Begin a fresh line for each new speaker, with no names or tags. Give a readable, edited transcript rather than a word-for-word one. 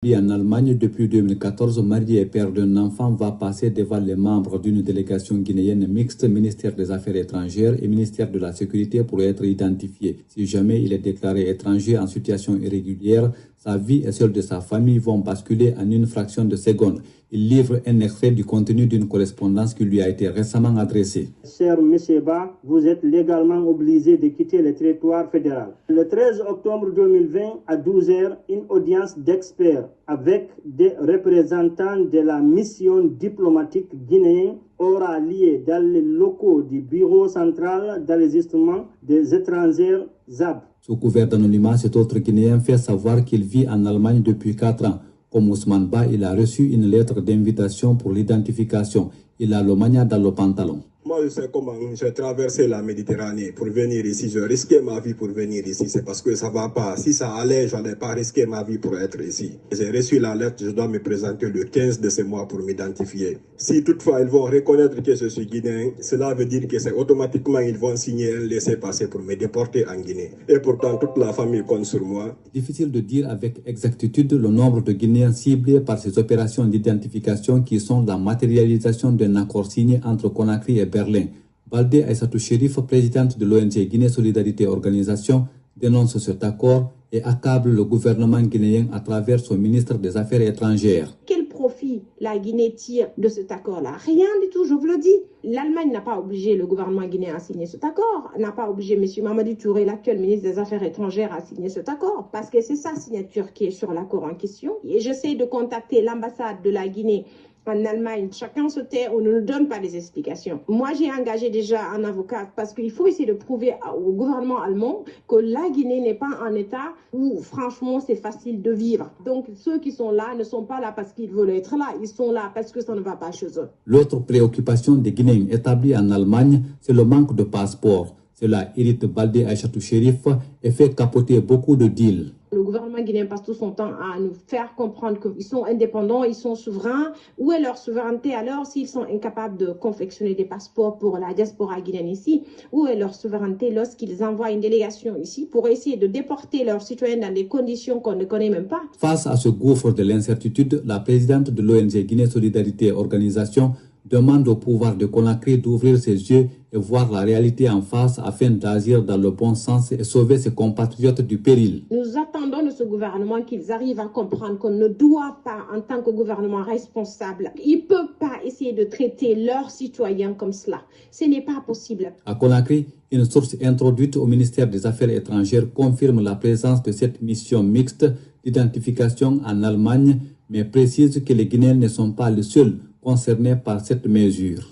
En Allemagne, depuis 2014, marié et père d'un enfant va passer devant les membres d'une délégation guinéenne mixte, ministère des Affaires étrangères et ministère de la Sécurité pour être identifié. Si jamais il est déclaré étranger en situation irrégulière, sa vie et celle de sa famille vont basculer en une fraction de seconde. Il livre un extrait du contenu d'une correspondance qui lui a été récemment adressée.
Cher M. Ba, vous êtes légalement obligé de quitter le territoire fédéral. Le 13 octobre 2020, à 12h, une audience d'experts avec des représentants de la mission diplomatique guinéenne aura lieu dans les locaux du Bureau central d'enregistrement des étrangers ZAB.
Sous couvert d'anonymat, cet autre Guinéen fait savoir qu'il vit en Allemagne depuis 4 ans. Comme Ousmane Ba, il a reçu une lettre d'invitation pour l'identification. Il a le mania dans le pantalon.
Moi, je sais comment j'ai traversé la Méditerranée pour venir ici. Je risquais ma vie pour venir ici. C'est parce que ça ne va pas. Si ça allait, je n'allais pas risquer ma vie pour être ici. J'ai reçu la lettre. Je dois me présenter le 15 de ce mois pour m'identifier. Si toutefois ils vont reconnaître que je suis guinéen, cela veut dire que c'est automatiquement ils vont signer un laissez-passer pour me déporter en Guinée. Et pourtant, toute la famille compte sur moi.
Difficile de dire avec exactitude le nombre de Guinéens ciblés par ces opérations d'identification qui sont la matérialisation d'un accord signé entre Conakry et Berlin. Baldé Aïssatou Chérif, présidente de l'ONG Guinée Solidarité Organisation, dénonce cet accord et accable le gouvernement guinéen à travers son ministre des Affaires étrangères.
Quel profit la Guinée tire de cet accord-là? Rien du tout, je vous le dis. L'Allemagne n'a pas obligé le gouvernement guinéen à signer cet accord, n'a pas obligé M. Mamadou Touré, l'actuel ministre des Affaires étrangères, à signer cet accord, parce que c'est sa signature qui est sur l'accord en question. Et j'essaie de contacter l'ambassade de la Guinée en Allemagne. Chacun se tait, on ne nous donne pas des explications. Moi, j'ai engagé déjà un avocat parce qu'il faut essayer de prouver au gouvernement allemand que la Guinée n'est pas un État où, franchement, c'est facile de vivre. Donc, ceux qui sont là ne sont pas là parce qu'ils veulent être là. Ils sont là parce que ça ne va pas chez eux.
L'autre préoccupation des Guinéens établis en Allemagne, c'est le manque de passeport. Cela irrite Baldé Aïssatou Chérif et fait capoter beaucoup de deals.
Le gouvernement guinéen passe tout son temps à nous faire comprendre qu'ils sont indépendants, ils sont souverains. Où est leur souveraineté alors s'ils sont incapables de confectionner des passeports pour la diaspora guinéenne ici? Où est leur souveraineté lorsqu'ils envoient une délégation ici pour essayer de déporter leurs citoyens dans des conditions qu'on ne connaît même pas?
Face à ce gouffre de l'incertitude, la présidente de l'ONG Guinée Solidarité Organisation demande au pouvoir de Conakry d'ouvrir ses yeux et voir la réalité en face afin d'agir dans le bon sens et sauver ses compatriotes du péril.
Nous attendons de ce gouvernement qu'ils arrivent à comprendre qu'on ne doit pas, en tant que gouvernement responsable, ils ne peuvent pas essayer de traiter leurs citoyens comme cela. Ce n'est pas possible.
À Conakry, une source introduite au ministère des Affaires étrangères confirme la présence de cette mission mixte d'identification en Allemagne, mais précise que les Guinéens ne sont pas les seuls concernés par cette mesure.